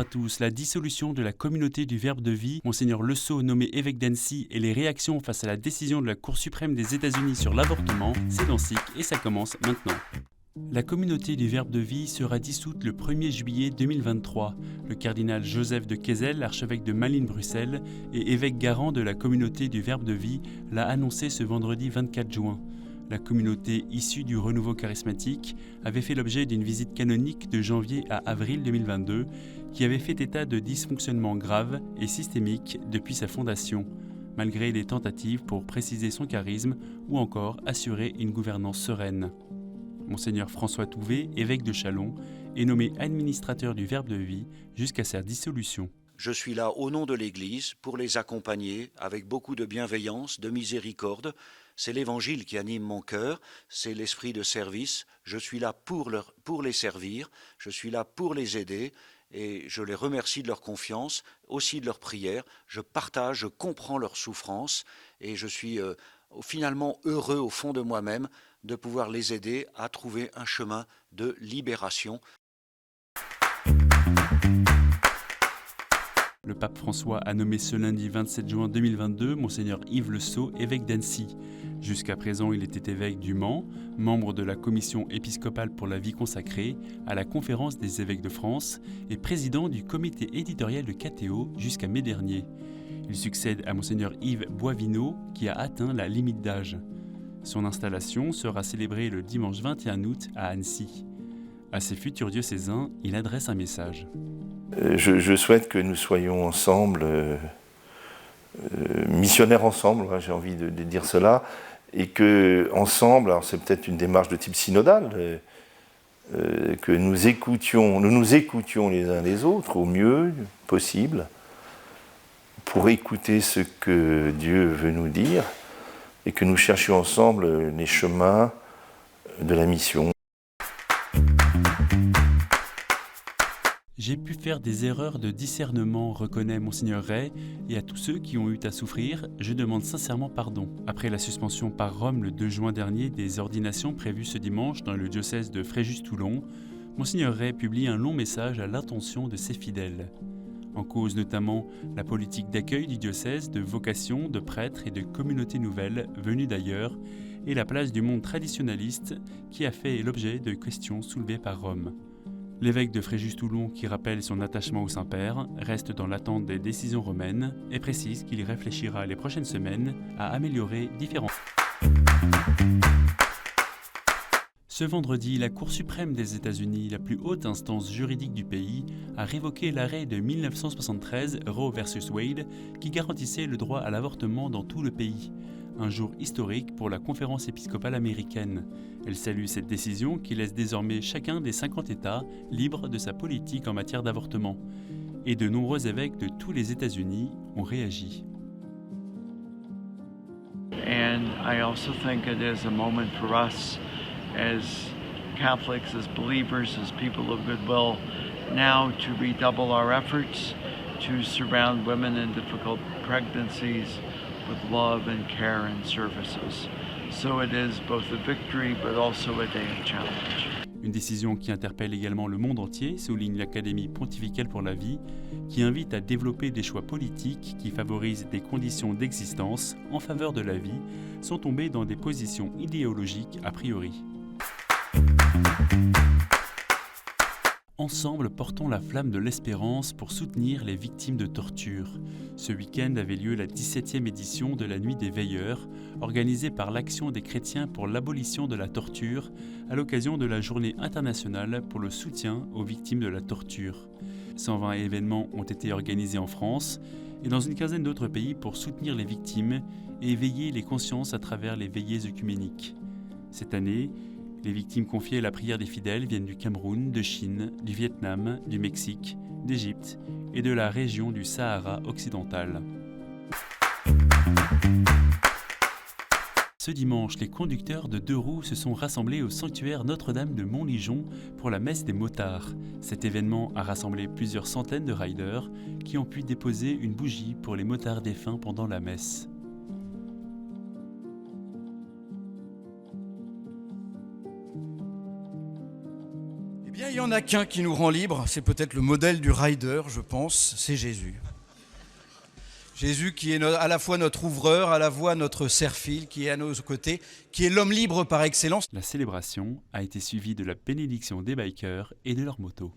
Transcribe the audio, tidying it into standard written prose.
à tous. La dissolution de la communauté du Verbe de vie, Monseigneur Le Sceau nommé évêque d'Annecy et les réactions face à la décision de la Cour suprême des États-Unis sur l'avortement, c'est dans SIC et ça commence maintenant. La communauté du Verbe de vie sera dissoute le 1er juillet 2023. Le cardinal Joseph de Kessel, archevêque de Malines-Bruxelles et évêque garant de la communauté du Verbe de vie, l'a annoncé ce vendredi 24 juin. La communauté issue du renouveau charismatique avait fait l'objet d'une visite canonique de janvier à avril 2022 qui avait fait état de dysfonctionnements graves et systémiques depuis sa fondation, malgré les tentatives pour préciser son charisme ou encore assurer une gouvernance sereine. Monseigneur François Touvet, évêque de Châlons, est nommé administrateur du Verbe de vie jusqu'à sa dissolution. Je suis là au nom de l'Église pour les accompagner avec beaucoup de bienveillance, de miséricorde. C'est l'Évangile qui anime mon cœur, c'est l'esprit de service. Je suis là pour les servir, je suis là pour les aider et je les remercie de leur confiance, aussi de leur prière. Je partage, je comprends leur souffrance et je suis finalement heureux au fond de moi-même de pouvoir les aider à trouver un chemin de libération. Le pape François a nommé ce lundi 27 juin 2022 Monseigneur Yves Le Sceau, évêque d'Annecy. Jusqu'à présent, il était évêque du Mans, membre de la commission épiscopale pour la vie consacrée à la Conférence des évêques de France et président du comité éditorial de KTO jusqu'à mai dernier. Il succède à Monseigneur Yves Boisvino qui a atteint la limite d'âge. Son installation sera célébrée le dimanche 21 août à Annecy. À ses futurs diocésains, il adresse un message. Je souhaite que nous soyons ensemble, missionnaires ensemble, j'ai envie de dire cela, et que ensemble, alors c'est peut-être une démarche de type synodal, que nous nous écoutions les uns les autres au mieux possible, pour écouter ce que Dieu veut nous dire, et que nous cherchions ensemble les chemins de la mission. J'ai pu faire des erreurs de discernement, reconnaît Monseigneur Ray, et à tous ceux qui ont eu à souffrir, je demande sincèrement pardon. Après la suspension par Rome le 2 juin dernier des ordinations prévues ce dimanche dans le diocèse de Fréjus-Toulon, Monseigneur Ray publie un long message à l'intention de ses fidèles. En cause notamment la politique d'accueil du diocèse, de vocations, de prêtres et de communautés nouvelles venues d'ailleurs, et la place du monde traditionnaliste qui a fait l'objet de questions soulevées par Rome. L'évêque de Fréjus-Toulon, qui rappelle son attachement au Saint-Père, reste dans l'attente des décisions romaines et précise qu'il réfléchira les prochaines semaines à améliorer différents. Ce vendredi, la Cour suprême des États-Unis, la plus haute instance juridique du pays, a révoqué l'arrêt de 1973 Roe vs Wade qui garantissait le droit à l'avortement dans tout le pays. Un jour historique pour la conférence épiscopale américaine. Elle salue cette décision qui laisse désormais chacun des 50 États libre de sa politique en matière d'avortement. Et de nombreux évêques de tous les États-Unis ont réagi. And I also think it is a moment for us as Catholics, as believers, as people of goodwill, now to redouble our efforts to surround women in difficult pregnancies with love and care and services. So it is both a victory but also a day of challenge. Une décision qui interpelle également le monde entier, souligne l'Académie pontificale pour la vie, qui invite à développer des choix politiques qui favorisent des conditions d'existence en faveur de la vie, sans tomber dans des positions idéologiques a priori. Ensemble, portons la flamme de l'espérance pour soutenir les victimes de torture. Ce week-end avait lieu la 17e édition de la Nuit des Veilleurs, organisée par l'Action des chrétiens pour l'abolition de la torture, à l'occasion de la Journée internationale pour le soutien aux victimes de la torture. 120 événements ont été organisés en France et dans une quinzaine d'autres pays pour soutenir les victimes et éveiller les consciences à travers les veillées œcuméniques. Cette année, les victimes confiées à la prière des fidèles viennent du Cameroun, de Chine, du Vietnam, du Mexique, d'Égypte et de la région du Sahara occidental. Ce dimanche, les conducteurs de 2 roues se sont rassemblés au sanctuaire Notre-Dame de Montligeon pour la messe des motards. Cet événement a rassemblé plusieurs centaines de riders qui ont pu déposer une bougie pour les motards défunts pendant la messe. Eh bien, il n'y en a qu'un qui nous rend libres, c'est peut-être le modèle du rider, je pense, c'est Jésus. Jésus qui est à la fois notre ouvreur, à la fois notre serre-fil, qui est à nos côtés, qui est l'homme libre par excellence. La célébration a été suivie de la bénédiction des bikers et de leurs motos.